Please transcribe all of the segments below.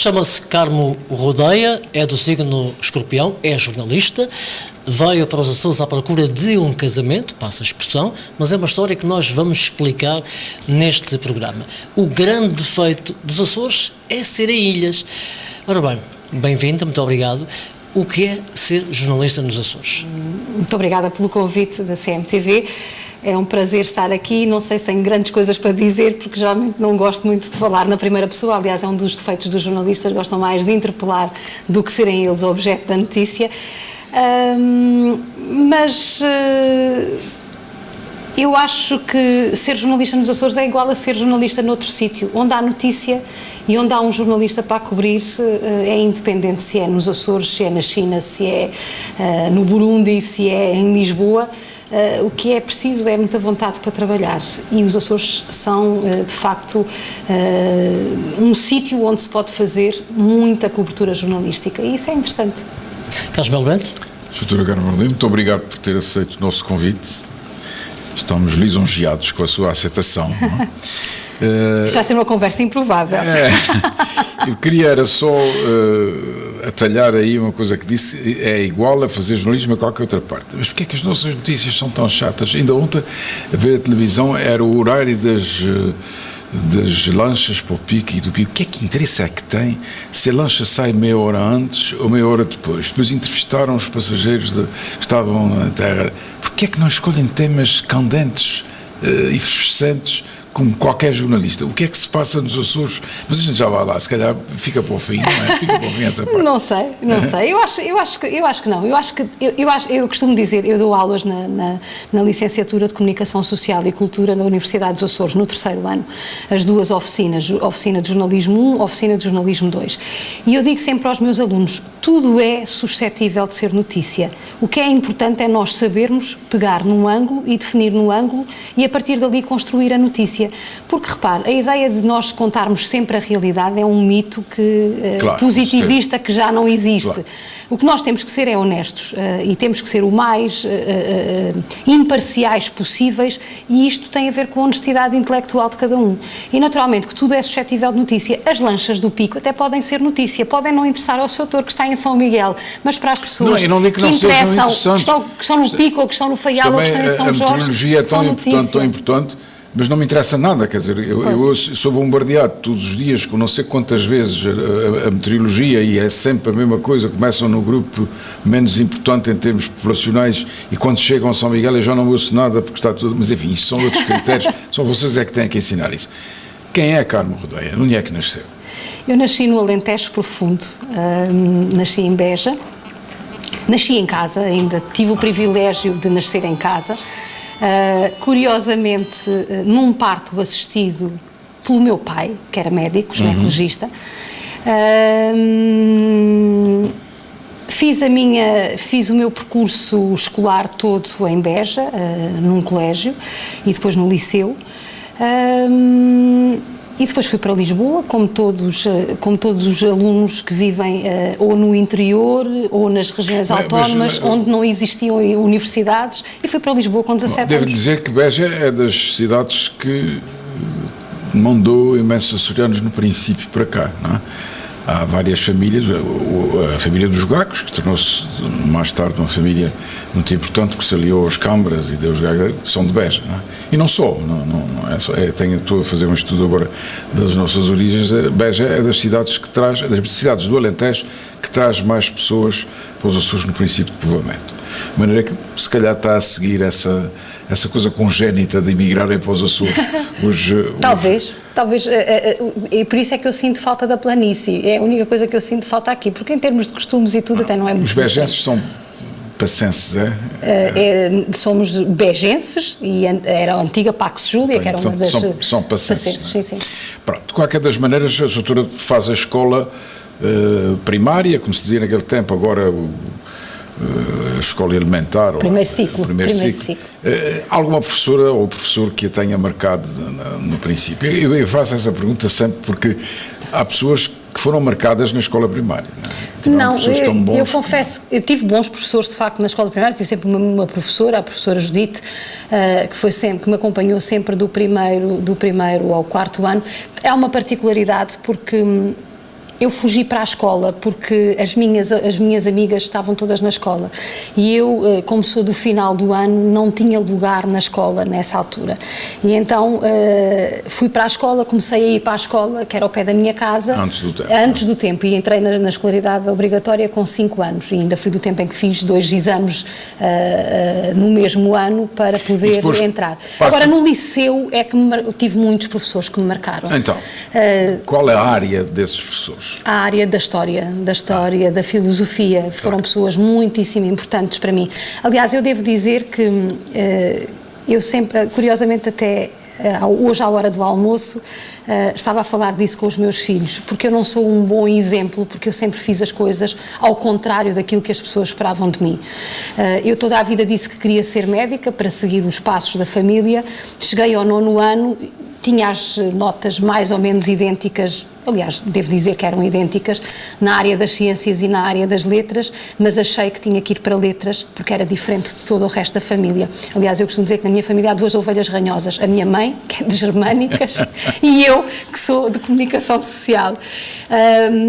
Chama-se Carmo Rodeia, é do signo Escorpião, é jornalista, veio para os Açores à procura de um casamento, passa a expressão, mas é uma história que nós vamos explicar neste programa. O grande defeito dos Açores é serem ilhas. Ora bem, bem-vinda, muito obrigado. O que é ser jornalista nos Açores? Muito obrigada pelo convite da CMTV. É um prazer estar aqui. Não sei se tenho grandes coisas para dizer, porque geralmente não gosto muito de falar na primeira pessoa. Aliás, é um dos defeitos dos jornalistas, gostam mais de interpelar do que serem eles o objeto da notícia. Eu acho que ser jornalista nos Açores é igual a ser jornalista noutro sítio. Onde há notícia e onde há um jornalista para cobrir, é independente se é nos Açores, se é na China, se é no Burundi, se é em Lisboa. O que é preciso é muita vontade para trabalhar, e os Açores são, de facto, um sítio onde se pode fazer muita cobertura jornalística, e isso é interessante. Carlos Melo Bento. Doutora Carmo Rodeia, muito obrigado por ter aceito o nosso convite. Estamos lisonjeados com a sua aceitação. Isto vai ser uma conversa improvável. Eu queria era só atalhar aí uma coisa que disse, é igual a fazer jornalismo a qualquer outra parte. Mas porquê é que as nossas notícias são tão chatas? Ainda ontem, a ver a televisão, era o horário das lanchas para o pico e do pico. O que é que interessa é que tem se a lancha sai meia hora antes ou meia hora depois? Depois entrevistaram os passageiros que estavam na terra. Porquê é que não escolhem temas candentes e efervescentes como qualquer jornalista? O que é que se passa nos Açores? Mas a gente já vai lá, se calhar fica para o fim, não é? Fica para o fim essa parte. Não sei. Eu acho que não. Eu costumo dizer, eu dou aulas na licenciatura de Comunicação Social e Cultura na Universidade dos Açores, no 3º ano, as duas oficinas, oficina de jornalismo 1, oficina de jornalismo 2. E eu digo sempre aos meus alunos, tudo é suscetível de ser notícia. O que é importante é nós sabermos pegar num ângulo e definir no ângulo e a partir dali construir a notícia. Porque, repare, a ideia de nós contarmos sempre a realidade é um mito positivista que já não existe. Claro. O que nós temos que ser é honestos e temos que ser o mais imparciais possíveis, e isto tem a ver com a honestidade intelectual de cada um. E, naturalmente, que tudo é suscetível de notícia. As lanchas do pico até podem ser notícia, podem não interessar ao seu autor que está em São Miguel, mas para as pessoas que interessam, que estão no pico ou que estão no Faial ou que estão em São Jorge, a meteorologia é tão importante, mas não me interessa nada, quer dizer, eu sou bombardeado todos os dias com não sei quantas vezes a meteorologia, e é sempre a mesma coisa, começam no grupo menos importante em termos populacionais e quando chegam a São Miguel eu já não ouço nada porque está tudo, mas enfim, isto são outros critérios, são vocês é que têm que ensinar isso. Quem é Carmo Rodeia? Onde é que nasceu? Eu nasci no Alentejo Profundo, nasci em Beja, nasci em casa, ainda tive o privilégio de nascer em casa. Curiosamente, num parto assistido pelo meu pai, que era médico, ginecologista, fiz o meu percurso escolar todo em Beja, num colégio, e depois no liceu. E depois fui para Lisboa, como todos os alunos que vivem ou no interior ou nas regiões autónomas, onde não existiam universidades, e fui para Lisboa com 17 anos. Devo dizer que Beja é das cidades que mandou imensos açorianos no princípio para cá, não é? Há várias famílias, a família dos Gacos, que tornou-se mais tarde uma família muito importante, que se aliou aos Câmaras e Deus Gacos, são de Beja, não é? E não só, estou a fazer um estudo agora das nossas origens. Beja é das cidades das cidades do Alentejo que traz mais pessoas para os Açores no princípio de povoamento. De maneira que se calhar está a seguir essa coisa congénita de emigrarem para os Açores. Talvez, e por isso é que eu sinto falta da planície, é a única coisa que eu sinto falta aqui, porque em termos de costumes e tudo até não é muito. Os bejenses são passenses, somos bejenses, e era a antiga Pax Júlia, que era uma das... São passenses, sim. Pronto, de qualquer das maneiras, a doutora faz a escola primária, como se dizia naquele tempo, agora a escola elementar. Primeiro ciclo. Alguma professora ou professor que a tenha marcado no princípio? Eu faço essa pergunta sempre porque há pessoas que foram marcadas na escola primária. Não, eu confesso, eu tive bons professores de facto na escola primária, tive sempre uma professora, a professora Judite, que me acompanhou sempre do primeiro ao 4º ano. É uma particularidade porque eu fugi para a escola porque as minhas amigas estavam todas na escola e eu, como sou do final do ano, não tinha lugar na escola nessa altura. E então fui para a escola, comecei a ir para a escola, que era ao pé da minha casa. Antes do tempo. E entrei na escolaridade obrigatória com 5 anos. E ainda fui do tempo em que fiz 2 exames no mesmo ano para poder entrar. Agora, no liceu é que tive muitos professores que me marcaram. Então, qual é a área desses professores? A área da história, da filosofia, foram pessoas muitíssimo importantes para mim. Aliás, eu devo dizer que eu sempre, curiosamente até hoje à hora do almoço, estava a falar disso com os meus filhos, porque eu não sou um bom exemplo, porque eu sempre fiz as coisas ao contrário daquilo que as pessoas esperavam de mim. Eu toda a vida disse que queria ser médica para seguir os passos da família, cheguei ao 9º ano, tinha as notas mais ou menos idênticas, aliás, devo dizer que eram idênticas, na área das ciências e na área das letras, mas achei que tinha que ir para letras, porque era diferente de todo o resto da família. Aliás, eu costumo dizer que na minha família há 2 ovelhas ranhosas, a minha mãe, que é de germânicas, e eu, que sou de comunicação social.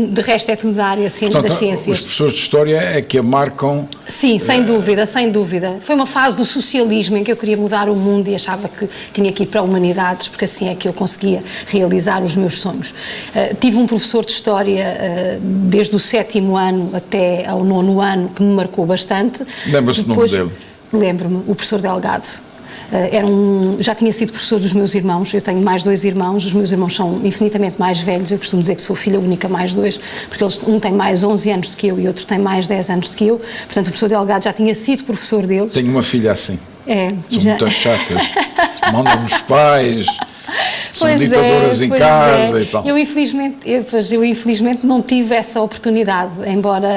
De resto é tudo da área assim, das ciências. Os professores de História é que a marcam... Sim, sem dúvida, sem dúvida. Foi uma fase do socialismo em que eu queria mudar o mundo e achava que tinha que ir para Humanidades, porque assim é que eu conseguia realizar os meus sonhos. Tive um professor de História desde o 7º ano até ao 9º ano que me marcou bastante. Lembra-se do nome dele? Lembro-me, o professor Delgado. Já tinha sido professor dos meus irmãos, eu tenho mais 2 irmãos, os meus irmãos são infinitamente mais velhos, eu costumo dizer que sou filha única mais 2, porque um tem mais 11 anos do que eu e outro tem mais 10 anos do que eu, portanto o professor Delgado já tinha sido professor deles. Tenho uma filha assim, são já... muito chatas, mandam os pais... São ditadoras em casa e tal. Eu infelizmente não tive essa oportunidade, embora,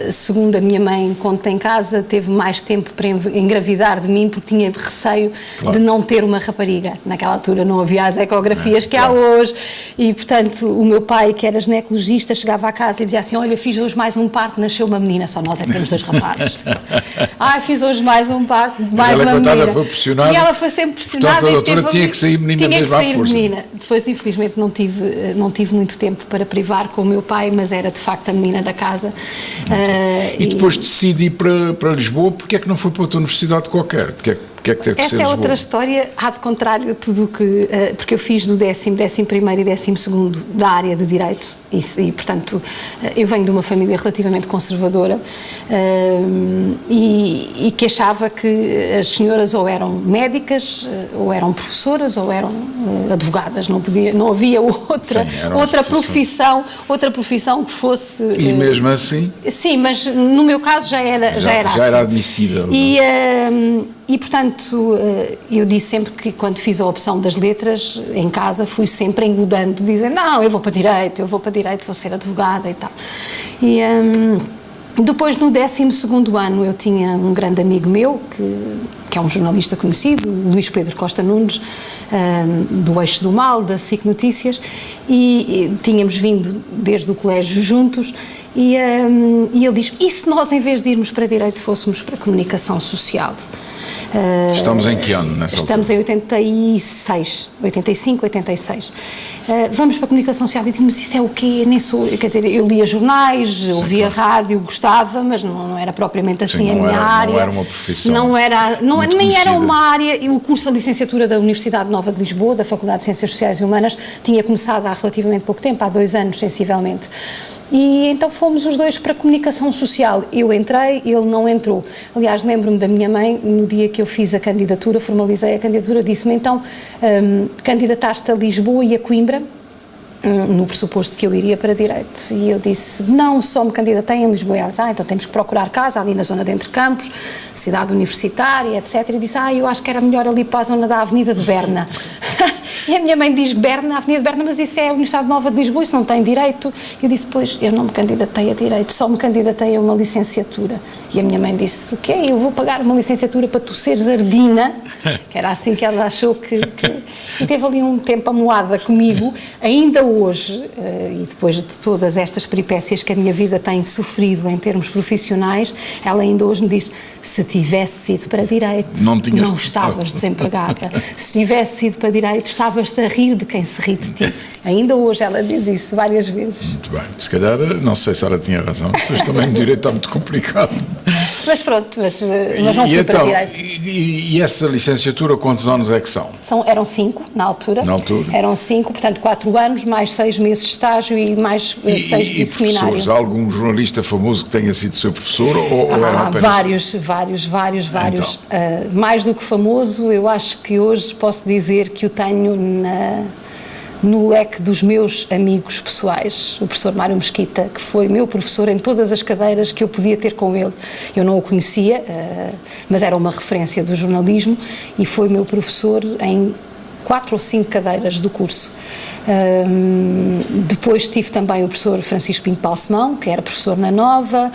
segundo a minha mãe conta em casa, teve mais tempo para engravidar de mim porque tinha receio de não ter uma rapariga. Naquela altura não havia as ecografias que há hoje e, portanto, o meu pai, que era ginecologista, chegava à casa e dizia assim, olha, fiz hoje mais um parto, nasceu uma menina, só nós é que temos 2 rapazes. Fiz hoje mais um parto, mais uma menina. Foi pressionada, e ela foi sempre pressionada. Portanto, a doutora tinha que sair menina mesmo à força. Menina. Depois, infelizmente, não tive muito tempo para privar com o meu pai, mas era de facto a menina da casa. E depois decidi ir para Lisboa, porque é que não foi para outra universidade qualquer? Porque é que teve que ser Essa é Lisboa? outra história, há de contrário tudo o que... porque eu fiz do 11º e 12º da área de Direito e, portanto, eu venho de uma família relativamente conservadora e que achava que as senhoras ou eram médicas, ou eram professoras, ou eram advogadas, não havia outra profissão que fosse... E mesmo assim? Sim, mas no meu caso já era assim. Já era admissível. E, portanto, eu disse sempre que quando fiz a opção das letras, em casa, fui sempre engodando, dizendo, não, eu vou para Direito, vou ser advogada e tal. E depois, no 12º ano, eu tinha um grande amigo meu, que é um jornalista conhecido, Luís Pedro Costa Nunes, do Eixo do Mal, da SIC Notícias, e tínhamos vindo desde o colégio juntos, e ele diz, e se nós, em vez de irmos para Direito, fôssemos para Comunicação Social? Estamos em que ano nessa Estamos altura? em 85, 86. Vamos para a comunicação social e digo, mas isso é o quê? Nem sou, quer dizer, eu lia jornais, ouvia rádio, gostava, mas não era propriamente assim a minha área. Não era uma profissão. Nem era uma área. O curso de licenciatura da Universidade Nova de Lisboa, da Faculdade de Ciências Sociais e Humanas, tinha começado há relativamente pouco tempo, há 2 anos, sensivelmente. E então fomos os 2 para a comunicação social. Eu entrei, ele não entrou. Aliás, lembro-me da minha mãe, no dia que eu fiz a candidatura, formalizei a candidatura, disse-me então, candidataste a Lisboa e a Coimbra, no pressuposto que eu iria para Direito. E eu disse, não, só me candidatei em Lisboa. E ela disse, então temos que procurar casa ali na zona de Entre Campos, cidade universitária, etc. E disse, eu acho que era melhor ali para a zona da Avenida de Berna. E a minha mãe diz Berna, Avenida de Berna, mas isso é a Universidade Nova de Lisboa, isso não tem Direito. Eu disse, pois, eu não me candidatei a Direito, só me candidatei a uma licenciatura. E a minha mãe disse, o quê? Eu vou pagar uma licenciatura para tu seres ardina, que era assim que ela achou que... E teve ali um tempo amoada comigo, ainda hoje, e depois de todas estas peripécias que a minha vida tem sofrido em termos profissionais, ela ainda hoje me diz, se tivesse ido para Direito, não estavas desempregada. Se tivesse ido para Direito, estavas estavas-te a rir de quem se ri de ti. Ainda hoje ela diz isso várias vezes. Muito bem. Se calhar, não sei se ela tinha razão. Vocês também no direito está muito complicado. Mas pronto, mas não fui para direito. E essa licenciatura, quantos anos é que são? Eram 5 na altura. Na altura. Eram 5, portanto 4 anos, mais 6 meses de estágio e mais 6 de seminário. Professores, há algum jornalista famoso que tenha sido seu professor ou eram apenas... Vários. Então. Mais do que famoso, eu acho que hoje posso dizer que o tenho no leque dos meus amigos pessoais, o professor Mário Mesquita, que foi meu professor em todas as cadeiras que eu podia ter com ele. Eu não o conhecia, mas era uma referência do jornalismo e foi meu professor em 4 ou 5 cadeiras do curso. Depois tive também o professor Francisco Pinto Balsemão, que era professor na Nova,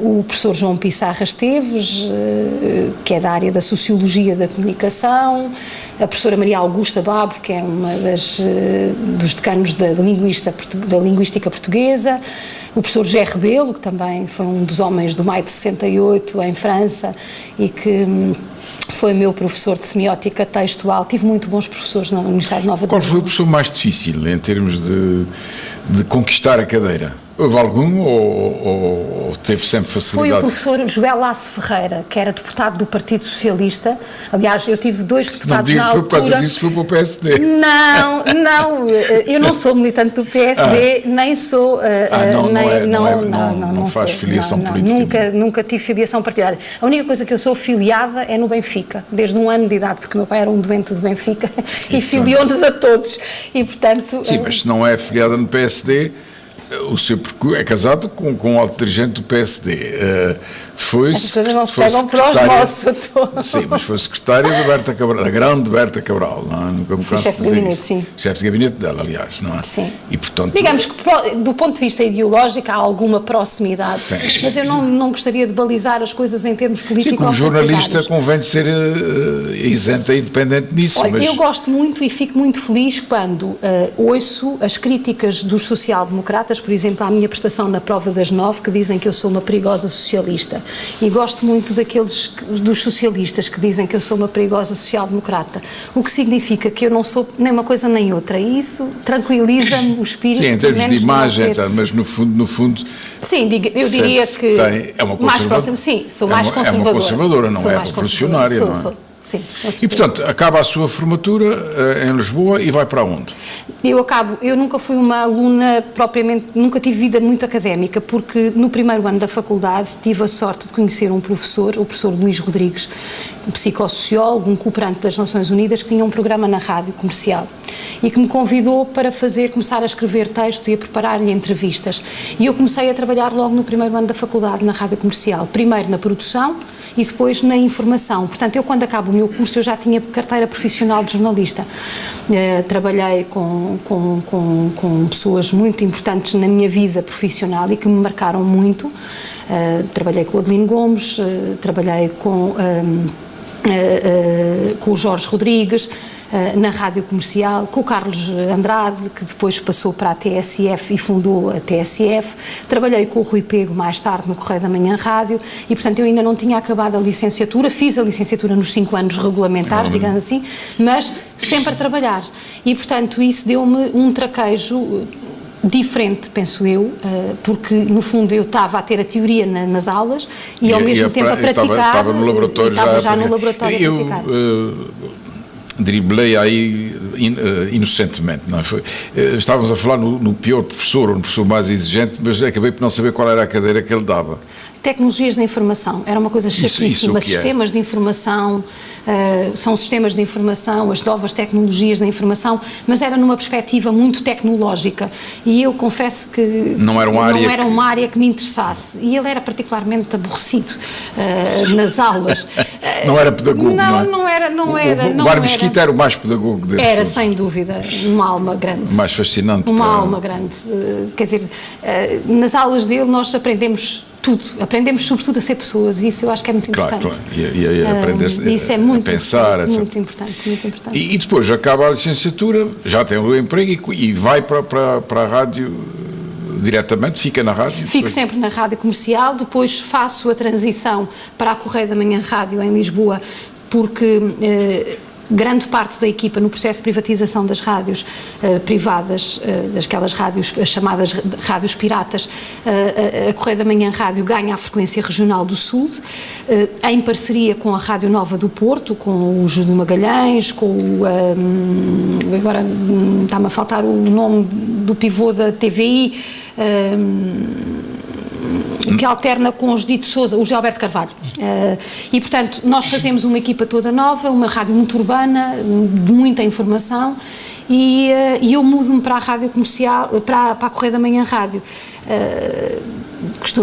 o professor João Pissarra Esteves, que é da área da Sociologia da Comunicação, a professora Maria Augusta Babo, que é uma dos decanos da Linguística Portuguesa, o professor José Rebelo, que também foi um dos homens do Maio de 68 em França e que foi meu professor de semiótica textual. Tive muito bons professores na Universidade Nova de Qual foi o Lisboa. professor mais difícil em termos de conquistar a cadeira? Houve algum ou teve sempre facilidade? Foi o professor Joel Lasso Ferreira, que era deputado do Partido Socialista. Aliás, eu tive 2 deputados na altura. Foi por causa disso, foi para o PSD. Não, eu não sou militante do PSD, nem sou... não faz filiação política. Nunca tive filiação partidária. A única coisa que eu sou filiada é no Benfica, desde 1 ano de idade, porque o meu pai era um doente do Benfica e filiou-nos a todos. E, portanto... Sim, mas se não é filiada no PSD... O seu percurso é casado com um alto dirigente do PSD. As coisas não se pegam para os nossos. Sim, mas foi secretária da Berta Cabral, da grande Berta Cabral, não é? Nunca me canso de dizer isso. Sim. Chefe de gabinete dela, aliás, não é? Sim. E, portanto, digamos que do ponto de vista ideológico há alguma proximidade, sim. Mas eu não gostaria de balizar as coisas em termos políticos. Sim, como jornalista convém de ser isenta e independente disso. Olha, mas... eu gosto muito e fico muito feliz quando ouço as críticas dos social-democratas, por exemplo, à minha prestação na prova das 9, que dizem que eu sou uma perigosa socialista. E gosto muito dos socialistas que dizem que eu sou uma perigosa social-democrata, o que significa que eu não sou nem uma coisa nem outra, e isso tranquiliza-me o espírito. Sim, em termos de imagem, mas no fundo... Sim, eu diria que... É uma mais próximo, sim, sou mais conservadora. É uma conservadora, não é revolucionária, não é? Sim, e, portanto, acaba a sua formatura em Lisboa e vai para onde? Eu nunca fui uma aluna propriamente, nunca tive vida muito académica, porque no primeiro ano da faculdade tive a sorte de conhecer um professor, o professor Luís Rodrigues, um psicossociólogo, um cooperante das Nações Unidas, que tinha um programa na rádio comercial e que me convidou para começar a escrever textos e a preparar-lhe entrevistas. E eu comecei a trabalhar logo no primeiro ano da faculdade na rádio comercial, primeiro na produção e depois na informação. Portanto, eu quando acabo o meu curso eu já tinha carteira profissional de jornalista. Trabalhei com pessoas muito importantes na minha vida profissional e que me marcaram muito. Trabalhei com o Adelino Gomes, trabalhei com o Jorge Rodrigues, na rádio comercial, com o Carlos Andrade, que depois passou para a TSF e fundou a TSF. Trabalhei com o Rui Pego mais tarde no Correio da Manhã Rádio e, portanto, eu ainda não tinha acabado a licenciatura, fiz a licenciatura nos 5 anos regulamentares, digamos assim, mas sempre a trabalhar. E, portanto, isso deu-me um traquejo diferente, penso eu, porque no fundo eu estava a ter a teoria nas aulas e ao mesmo tempo a praticar. Estava no laboratório estava já no laboratório a praticar. Driblei aí inocentemente, não foi? Estávamos a falar no pior professor, ou no professor mais exigente, mas acabei por não saber qual era a cadeira que ele dava. Tecnologias da informação, era uma coisa chatíssima, sistemas de informação, são sistemas de informação, as novas tecnologias da informação, mas era numa perspectiva muito tecnológica e eu confesso que não era uma área que me interessasse e ele era particularmente aborrecido nas aulas. Não era pedagogo, não era. O Mário Mesquita era o mais pedagogo deles. Era, sem dúvida, uma alma grande. Mais fascinante. Alma grande. Quer dizer, nas aulas dele nós aprendemos tudo, aprendemos sobretudo a ser pessoas e isso eu acho que é muito importante. Claro. E aprender isso é muito a pensar, importante, muito importante. E depois acaba a licenciatura, já tem o emprego e vai para a rádio diretamente, fica na rádio? Fico sempre na rádio comercial, depois faço a transição para a Correio da Manhã Rádio em Lisboa, porque grande parte da equipa no processo de privatização das rádios privadas, daquelas rádios, as chamadas rádios piratas. A Correio da Manhã Rádio ganha a frequência regional do Sul, em parceria com a Rádio Nova do Porto, com o Júlio Magalhães, com o... agora está-me a faltar o nome do pivô da TVI, que alterna com o Judito Sousa, o José Alberto Carvalho. E, portanto, nós fazemos uma equipa toda nova, uma rádio muito urbana, de muita informação, e eu mudo-me para a rádio comercial, para a Correio da Manhã Rádio.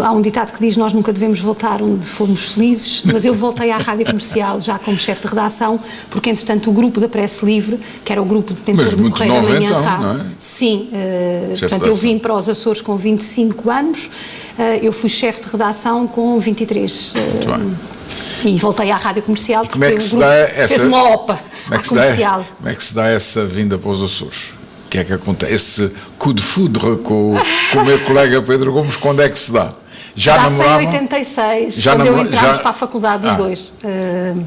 Há um ditado que diz: nós nunca devemos voltar onde fomos felizes, mas eu voltei à rádio comercial já como chefe de redação, porque entretanto o grupo da Prece Livre, que era o grupo detentor do Correio da Manhã Rádio, não é? Sim, portanto eu vim para os Açores com 25 anos, eu fui chefe de redação com 23. Muito bem. E voltei à rádio comercial porque o grupo fez uma OPA à comercial. Como é que se dá essa vinda para os Açores? O que é que acontece? Esse coup de foudre com o meu colega Pedro Gomes, quando é que se dá? Já namoravam? Em 86, quando entramos para a faculdade os dois.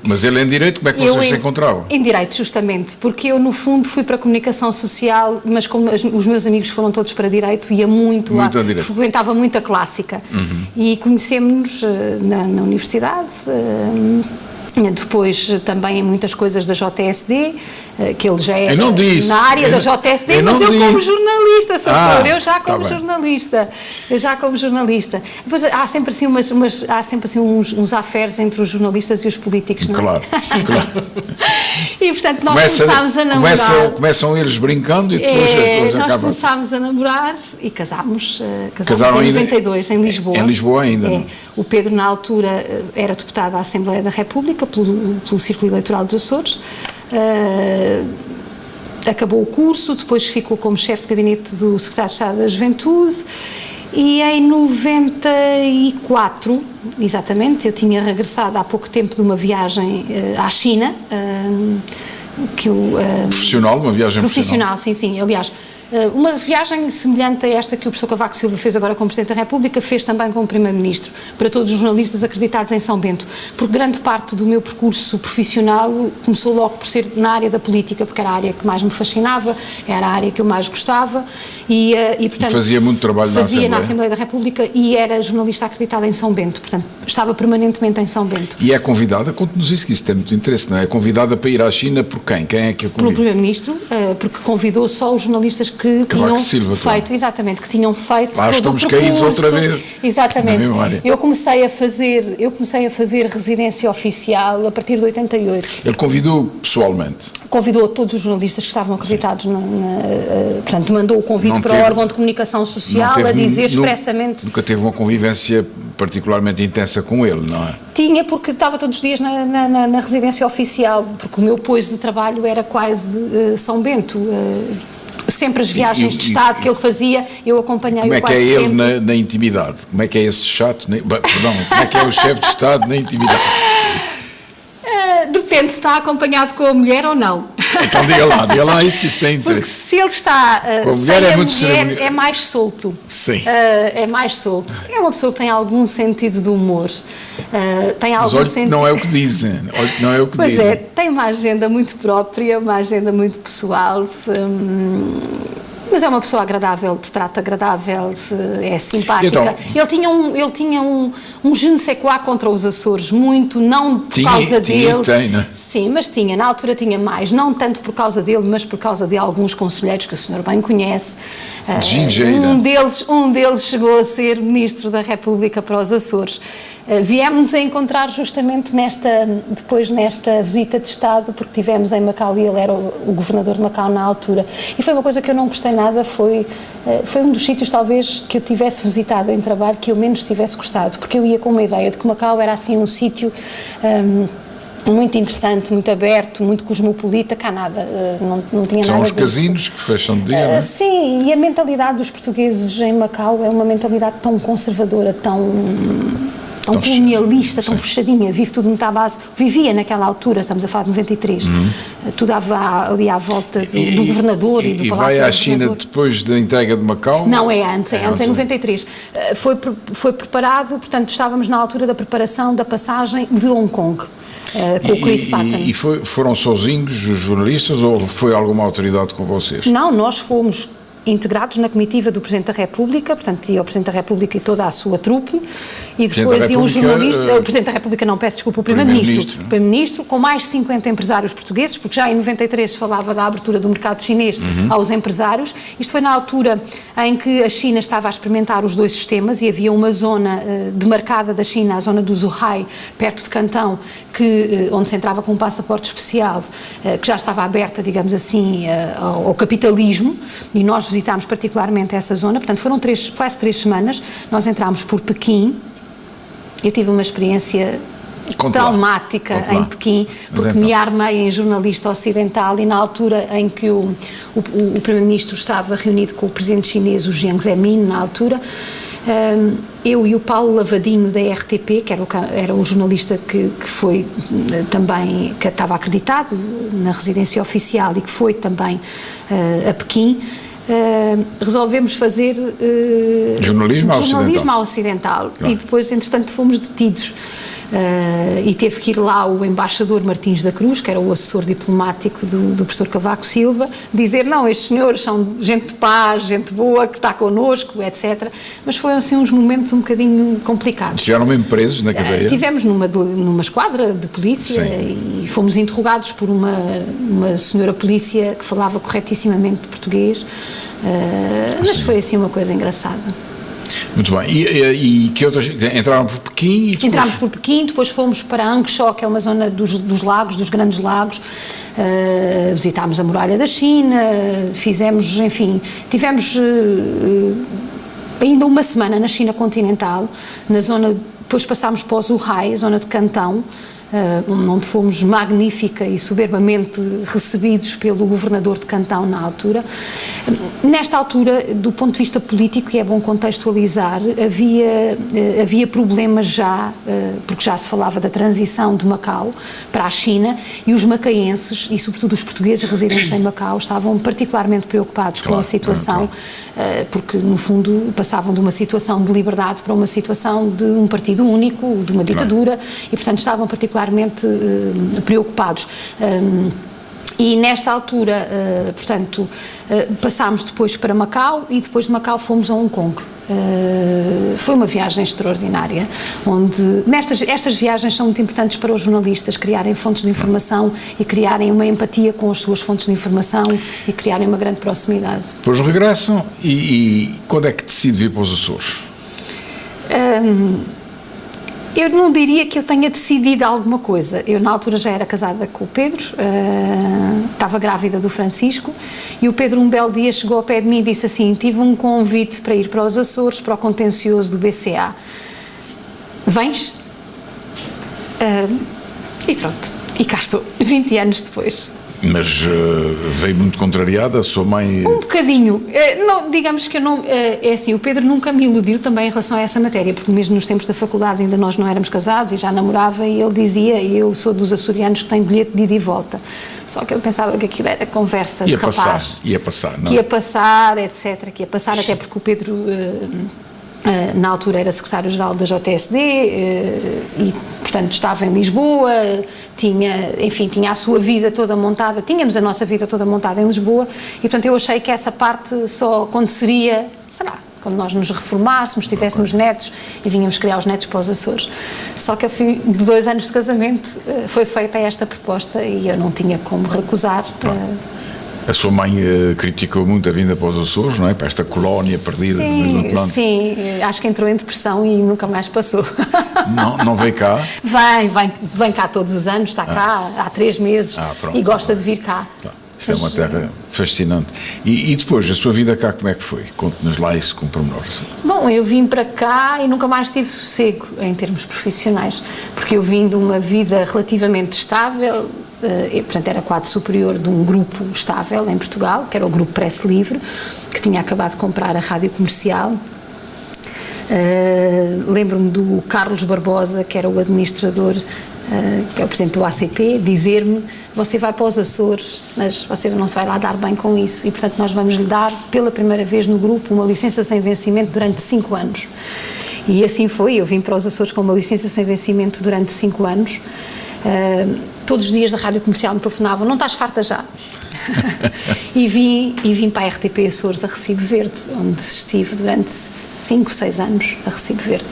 Mas ele em Direito, como é que vocês se encontravam? Em Direito, justamente, porque eu no fundo fui para a Comunicação Social, mas como os meus amigos foram todos para Direito, ia muito lá, frequentava muito a Clássica. E conhecemos-nos na universidade. Depois também em muitas coisas da JSD, que ele já é na área da JSD, mas eu como jornalista, eu já como jornalista. Depois há sempre assim uns affaires entre os jornalistas e os políticos, não é? Claro. E portanto nós começámos a namorar. Começam eles brincando e depois nós começámos a namorar e casámos em 92 em Lisboa. Em Lisboa ainda, não? O Pedro na altura era deputado à Assembleia da República pelo Círculo Eleitoral dos Açores, acabou o curso, depois ficou como chefe de gabinete do Secretário de Estado da Juventude e em 94, exatamente, eu tinha regressado há pouco tempo de uma viagem à China, profissional, uma viagem profissional. Sim, aliás, uma viagem semelhante a esta que o professor Cavaco Silva fez agora como Presidente da República, fez também como Primeiro-Ministro, para todos os jornalistas acreditados em São Bento, porque grande parte do meu percurso profissional começou logo por ser na área da política, porque era a área que mais me fascinava, era a área que eu mais gostava e portanto... Fazia muito trabalho na Assembleia da República e era jornalista acreditada em São Bento, portanto, estava permanentemente em São Bento. E é convidada, conte-nos isso, que isso tem muito interesse, não é? É convidada para ir à China por quem? Quem é que a convidou? Pelo Primeiro-Ministro, porque convidou só os jornalistas que tinham feito, exatamente, que tinham feito lá todo estamos o percurso. Caídos outra vez. Exatamente. Eu comecei a fazer residência oficial a partir de 88. Ele convidou pessoalmente? Convidou todos os jornalistas que estavam acreditados portanto, mandou o convite para o órgão de comunicação social a dizer expressamente... Nunca teve uma convivência particularmente intensa com ele, não é? Tinha, porque estava todos os dias na residência oficial, porque o meu posto de trabalho era quase São Bento. Sempre as viagens de Estado que ele fazia, eu acompanhei-o quase sempre. Como é que é ele na intimidade? Como é que é esse chato? Como é que é o chefe de Estado na intimidade? Depende se está acompanhado com a mulher ou não. Então diga lá isso que isso tem interesse. Porque se ele está com a mulher, é mais solto. Sim. É mais solto. É uma pessoa que tem algum sentido de humor. Tem algum sentido... não é o que dizem. Pois é, tem uma agenda muito própria, uma agenda muito pessoal. Mas é uma pessoa agradável, de trato agradável, é simpática. Então, ele tinha um je ne sais quoi contra os Açores, muito, não por causa dele. Né? Sim, mas tinha, na altura tinha mais, não tanto por causa dele, mas por causa de alguns conselheiros que o senhor bem conhece. Um deles chegou a ser Ministro da República para os Açores. Viemos-nos a encontrar justamente depois nesta visita de Estado, porque estivemos em Macau e ele era o governador de Macau na altura. E foi uma coisa que eu não gostei nada, foi um dos sítios talvez que eu tivesse visitado em trabalho que eu menos tivesse gostado, porque eu ia com uma ideia de que Macau era assim um sítio muito interessante, muito aberto, muito cosmopolita, cá nada, não tinha São nada os casinos que fecham de dia, não é? Sim, e a mentalidade dos portugueses em Macau é uma mentalidade tão conservadora, tão colonialista, tão fechadinha, vive tudo muito à base, vivia naquela altura, estamos a falar de 93, tudo ali à volta do governador e do Palácio do Vai à China Governador. depois da entrega de Macau? Não, é antes, em 93. Foi preparado, portanto, estávamos na altura da preparação da passagem de Hong Kong. Com o Chris Patten. E foram sozinhos os jornalistas ou foi alguma autoridade com vocês? Não, nós fomos integrados na comitiva do Presidente da República, portanto ia o Presidente da República e toda a sua trupe, e depois ia um jornalista, o Presidente da República não, peço desculpa, o Primeiro-Ministro, com mais 50 empresários portugueses, porque já em 93 se falava da abertura do mercado chinês aos empresários. Isto foi na altura em que a China estava a experimentar os dois sistemas e havia uma zona demarcada da China, a zona do Zhuhai, perto de Cantão, onde se entrava com um passaporte especial, que já estava aberta, digamos assim, ao capitalismo, e nós visitámos particularmente essa zona, portanto foram quase 3 semanas, nós entramos por Pequim, eu tive uma experiência traumática em Pequim, porque me armei em jornalista ocidental e na altura em que o Primeiro-Ministro estava reunido com o Presidente chinês, o Jiang Zemin, na altura, eu e o Paulo Lavadinho da RTP, que era o jornalista que foi também, que estava acreditado na residência oficial e que foi também a Pequim, resolvemos fazer jornalismo ocidental. Claro. E depois, entretanto, fomos detidos. E teve que ir lá o embaixador Martins da Cruz, que era o assessor diplomático do professor Cavaco Silva, dizer, não, estes senhores são gente de paz, gente boa, que está connosco, etc. Mas foram assim uns momentos um bocadinho complicados. Estiveram mesmo presos na cadeia? Tivemos numa esquadra de polícia. Sim. E fomos interrogados por uma senhora polícia que falava corretissimamente português, mas foi assim uma coisa engraçada. Muito bem. E que outras? Entraram por Pequim? E Entramos por Pequim, depois fomos para Angshan, que é uma zona dos lagos, dos grandes lagos. Visitámos a muralha da China, fizemos, enfim, tivemos ainda uma semana na China continental, na zona, depois passámos para o Zhuhai, a zona de Cantão, onde fomos magnífica e soberbamente recebidos pelo governador de Cantão na altura. Nesta altura, do ponto de vista político, e é bom contextualizar, havia problemas já, porque já se falava da transição de Macau para a China, e os macaenses, e sobretudo os portugueses residentes em Macau, estavam particularmente preocupados com a situação, porque no fundo passavam de uma situação de liberdade para uma situação de um partido único, de uma ditadura, e portanto estavam particularmente preocupados. E nesta altura, portanto, passámos depois para Macau e depois de Macau fomos a Hong Kong. Foi uma viagem extraordinária, onde estas viagens são muito importantes para os jornalistas criarem fontes de informação e criarem uma empatia com as suas fontes de informação e criarem uma grande proximidade. Depois regressam e quando é que decide vir para os Açores? Eu não diria que eu tenha decidido alguma coisa. Eu, na altura, já era casada com o Pedro, estava grávida do Francisco, e o Pedro, um belo dia, chegou ao pé de mim e disse assim: tive um convite para ir para os Açores, para o contencioso do BCA. Vens? E pronto. E cá estou, 20 anos depois. Mas veio muito contrariada, a sua mãe... Um bocadinho. Não, digamos que eu não... É assim, o Pedro nunca me iludiu também em relação a essa matéria, porque mesmo nos tempos da faculdade ainda nós não éramos casados e já namorava, e ele dizia, e eu sou dos açorianos que têm bilhete de ida e volta. Só que eu pensava que aquilo era conversa de rapaz. Ia passar, não é? Que ia passar, etc. Que ia passar, até porque o Pedro... na altura era secretário-geral da JSD e, portanto, estava em Lisboa, tinha a sua vida toda montada, tínhamos a nossa vida toda montada em Lisboa e, portanto, eu achei que essa parte só aconteceria, sei lá, quando nós nos reformássemos, tivéssemos netos e vínhamos criar os netos para os Açores. Só que ao fim de 2 anos de casamento foi feita esta proposta e eu não tinha como recusar. A sua mãe criticou muito a vinda para os Açores, não é? Para esta colónia perdida no meio do Atlântico. Sim, acho que entrou em depressão e nunca mais passou. Não veio cá? Vem cá todos os anos, está cá há 3 meses e gosta de vir cá. Isto é uma terra fascinante. E depois, a sua vida cá, como é que foi? Conte-nos lá isso com pormenores. Bom, eu vim para cá e nunca mais tive sossego em termos profissionais, porque eu vim de uma vida relativamente estável. Portanto, era quadro superior de um grupo estável em Portugal, que era o Grupo Press Livre, que tinha acabado de comprar a Rádio Comercial. Lembro-me do Carlos Barbosa, que era o administrador, que é o presidente do ACP, dizer-me: você vai para os Açores, mas você não se vai lá dar bem com isso, e portanto nós vamos lhe dar pela primeira vez no grupo uma licença sem vencimento durante 5 anos. E assim foi, eu vim para os Açores com uma licença sem vencimento durante 5 anos. Todos os dias da Rádio Comercial me telefonavam: não estás farta já? e vim para a RTP Açores, a Recife Verde, onde estive durante 5, 6 anos, a Recife Verde.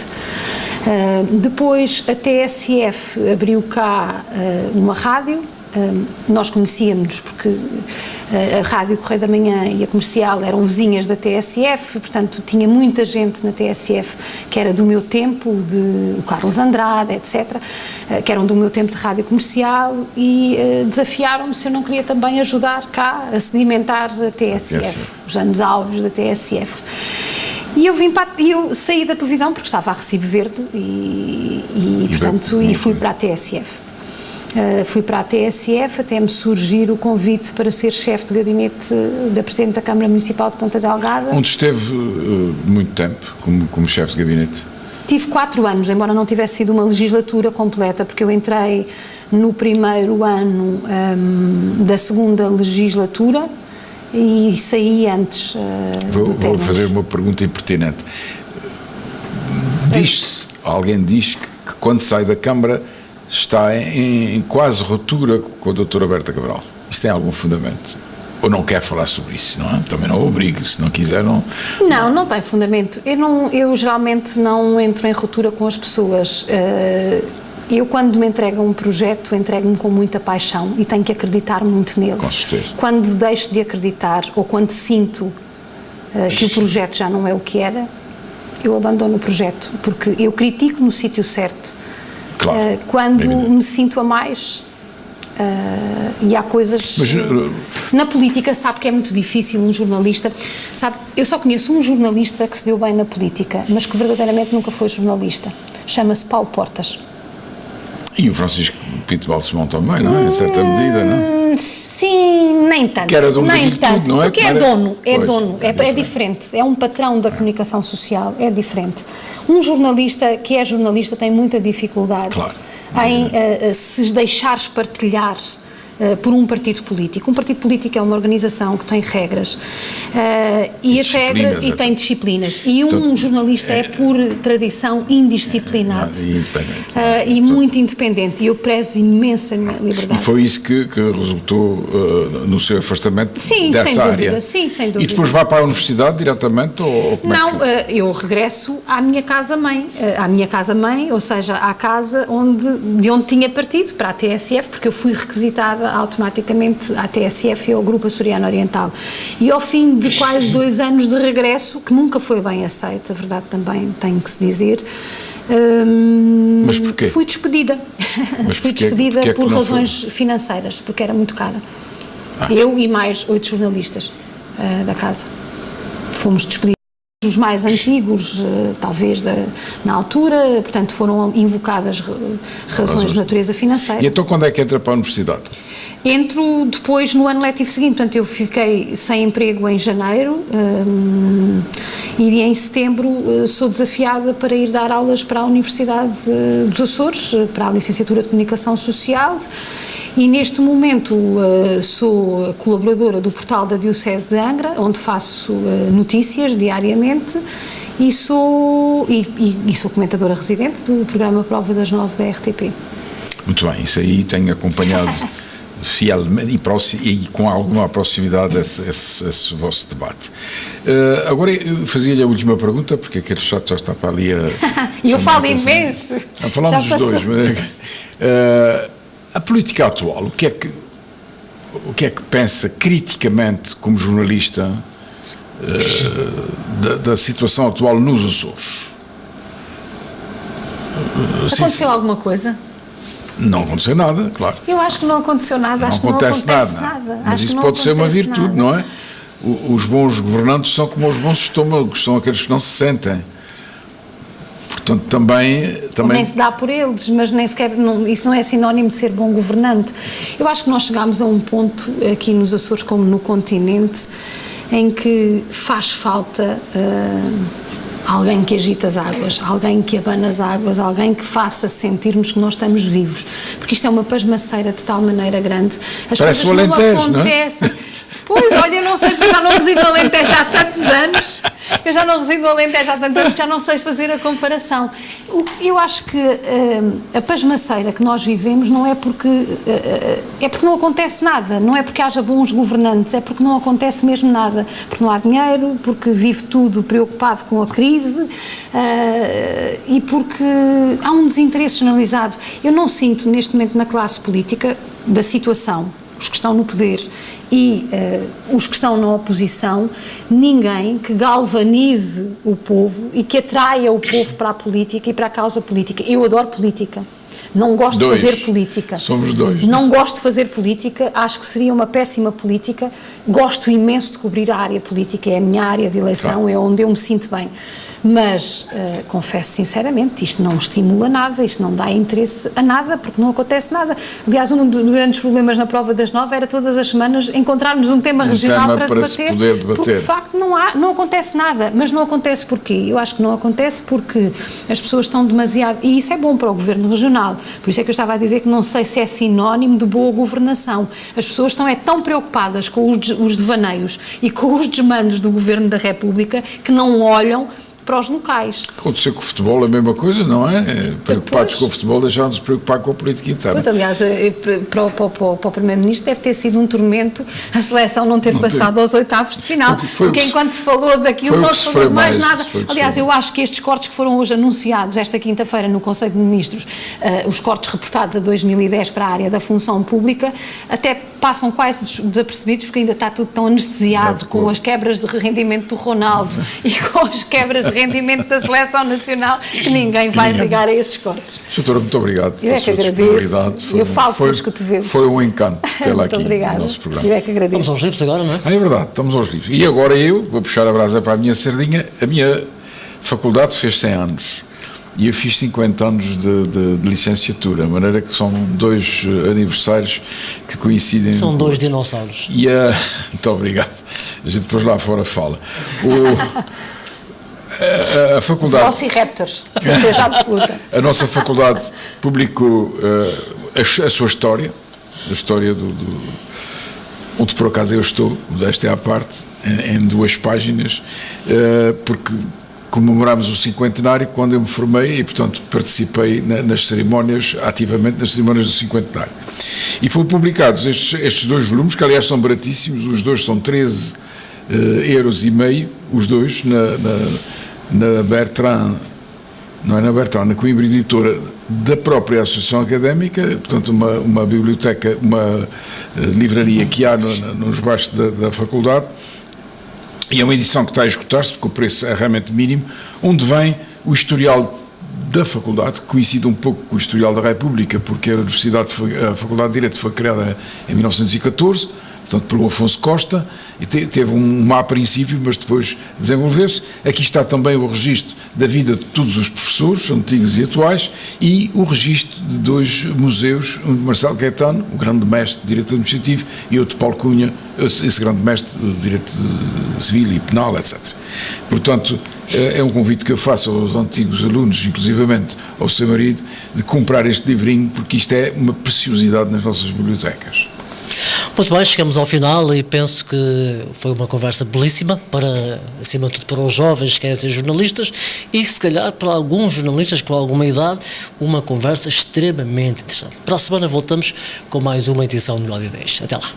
Depois a TSF abriu cá uma rádio. Nós conhecíamos porque a Rádio Correio da Manhã e a Comercial eram vizinhas da TSF, portanto tinha muita gente na TSF que era do meu tempo, o Carlos Andrade, etc., que eram do meu tempo de Rádio Comercial, e desafiaram-me se eu não queria também ajudar cá a sedimentar a TSF, os anos áureos da TSF. E eu saí da televisão porque estava a Recife Verde e fui para a TSF. Fui para a TSF até me surgir o convite para ser chefe de gabinete da Presidente da Câmara Municipal de Ponta Delgada. Onde esteve muito tempo como chefe de gabinete? Tive 4 anos, embora não tivesse sido uma legislatura completa, porque eu entrei no primeiro ano da segunda legislatura e saí antes do Vou fazer uma pergunta impertinente. Alguém diz que quando sai da Câmara está em quase ruptura com a doutora Berta Cabral. Isso tem algum fundamento? Ou não quer falar sobre isso, não é? Também não obrigue, se não quiser, não... Não tem fundamento. Eu geralmente não entro em ruptura com as pessoas. Eu, quando me entrego um projeto, entrego-me com muita paixão e tenho que acreditar muito nele. Com certeza. Quando deixo de acreditar ou quando sinto que o projeto já não é o que era, eu abandono o projeto, porque eu critico no sítio certo. Claro, quando me sinto a mais, e há coisas... Na política, sabe que é muito difícil um jornalista... Sabe, eu só conheço um jornalista que se deu bem na política, mas que verdadeiramente nunca foi jornalista. Chama-se Paulo Portas. E o Francisco Pinto Balsemão também, não é? Em certa medida, não é? Sim, nem tanto. Que era dono nem tanto, tudo, não é? Porque é dono, é diferente. É um patrão da comunicação social, é diferente. Um jornalista que é jornalista tem muita dificuldade, claro, em se deixar espartilhar por um partido político. Um partido político é uma organização que tem regras e as regras e tem disciplinas. E um jornalista é, por tradição, indisciplinado e muito independente. E eu prezo imensa a minha liberdade. E foi isso que resultou no seu afastamento dessa área? Sim, sem dúvida. E depois vai para a universidade diretamente? Ou como não, eu regresso à minha casa-mãe. À minha casa-mãe, ou seja, à casa de onde tinha partido, para a TSF, porque eu fui requisitada automaticamente à TSF e ao Grupo Açoriano Oriental. E ao fim de quase 2 anos de regresso, que nunca foi bem aceito, a verdade também tem que se dizer, mas porquê? Fui despedida. Mas fui despedida por razões financeiras, porque era muito cara. Eu e mais 8 jornalistas da casa. Fomos despedidos. Os mais antigos, talvez, na altura, portanto, foram invocadas razões de natureza financeira. E então quando é que entra para a universidade? Entro depois no ano letivo seguinte, portanto, eu fiquei sem emprego em janeiro e em setembro sou desafiada para ir dar aulas para a Universidade dos Açores, para a licenciatura de Comunicação Social. E neste momento sou colaboradora do portal da Diocese de Angra, onde faço notícias diariamente e sou comentadora residente do programa Prova das 9 da RTP. Muito bem, isso aí tenho acompanhado fielmente e com alguma proximidade esse vosso debate. Agora eu fazia-lhe a última pergunta, porque aquele chat já está para ali a... E eu falo imenso! Falámos os dois, mas... A política atual, o que é que pensa criticamente como jornalista da situação atual nos Açores? Aconteceu alguma coisa? Não aconteceu nada, claro. Eu acho que não aconteceu nada. Não acontece nada. Mas isso pode ser uma virtude, não é? Os bons governantes são como os bons estômagos, são aqueles que não se sentem. Portanto, também... Nem se dá por eles, mas nem sequer, isso não é sinónimo de ser bom governante. Eu acho que nós chegámos a um ponto, aqui nos Açores como no continente, em que faz falta alguém que agita as águas, alguém que abana as águas, alguém que faça sentirmos que nós estamos vivos, porque isto é uma pasmaceira de tal maneira grande, as Parece coisas não Alentejo, acontecem. Pois, olha, eu não sei, porque já não resido no Alentejo há tantos anos, eu já não resido no Alentejo há tantos anos que já não sei fazer a comparação. Eu acho que a pasmaceira que nós vivemos não é porque, é porque não acontece nada, não é porque haja bons governantes, é porque não acontece mesmo nada, porque não há dinheiro, porque vive tudo preocupado com a crise e porque há um desinteresse generalizado. Eu não sinto neste momento na classe política da situação, os que estão no poder e os que estão na oposição, ninguém que galvanize o povo e que atraia o povo para a política e para a causa política. Eu adoro política. Não gosto de fazer política. Somos dois. Não gosto de fazer política, acho que seria uma péssima política. Gosto imenso de cobrir a área política, é a minha área de eleição, é onde eu me sinto bem. Mas, confesso sinceramente, isto não estimula nada, isto não dá interesse a nada, porque não acontece nada. Aliás, um dos grandes problemas na prova das 9 era todas as semanas encontrarmos um tema regional para debater, se poder debater. porque de facto não acontece nada. Mas não acontece porquê? Eu acho que não acontece porque as pessoas estão demasiado... E isso é bom para o governo regional. Por isso é que eu estava a dizer que não sei se é sinónimo de boa governação. As pessoas estão tão preocupadas com os devaneios e com os desmandos do Governo da República que não olham para os locais. Aconteceu com o futebol a mesma coisa, não é? Preocupados com o futebol deixaram de se preocupar com a política interna. Pois, aliás, para o Primeiro-Ministro deve ter sido um tormento a seleção não ter passado aos oitavos de final, porque enquanto se falou daquilo não se falou de mais nada. Aliás, eu acho que estes cortes que foram hoje anunciados esta quinta-feira no Conselho de Ministros, os cortes reportados a 2010 para a área da função pública, até passam quase desapercebidos, porque ainda está tudo tão anestesiado com as quebras de rendimento do Ronaldo e com as quebras de rendimento da Seleção Nacional, que ninguém vai ligar a esses cortes. Doutora, muito obrigado pela sua disponibilidade. Eu falo pelos cotovelos. Foi um encanto tê-la aqui no nosso programa. Eu é que agradeço. Vamos aos livros agora, não é? É verdade, estamos aos livros. E agora eu vou puxar a brasa para a minha sardinha. A minha faculdade fez 100 anos e eu fiz 50 anos de licenciatura, de maneira que são 2 aniversários que coincidem. São 2 dinossauros. E muito obrigado. A gente depois lá fora fala. A faculdade... Velociraptors, certeza absoluta. A nossa faculdade publicou a sua história, a história onde por acaso eu estou, desta é a parte, em 2 páginas, porque comemorámos o 50º quando eu me formei e, portanto, participei nas cerimónias, ativamente nas cerimónias do 50º. E foram publicados estes 2 volumes, que aliás são baratíssimos, os 2 são 13,5 euros, os 2, na Bertrand, não é na Bertrand, na Coimbra Editora da própria Associação Académica, portanto uma biblioteca, uma livraria que há nos baixos da faculdade, e é uma edição que está a esgotar-se, porque o preço é realmente mínimo, onde vem o historial da faculdade, que coincide um pouco com o historial da República, porque a Faculdade de Direito foi criada em 1914, portanto, pelo Afonso Costa, e teve um má princípio, mas depois desenvolveu-se. Aqui está também o registro da vida de todos os professores, antigos e atuais, e o registro de 2 museus, um de Marcelo Caetano, o grande mestre de Direito Administrativo, e outro de Paulo Cunha, esse grande mestre de Direito Civil e Penal, etc. Portanto, é um convite que eu faço aos antigos alunos, inclusivamente ao seu marido, de comprar este livrinho, porque isto é uma preciosidade nas nossas bibliotecas. Muito bem, chegamos ao final e penso que foi uma conversa belíssima, acima de tudo para os jovens que querem ser jornalistas e se calhar para alguns jornalistas com alguma idade, uma conversa extremamente interessante. Para a semana voltamos com mais uma edição do Melhor de 10. Até lá.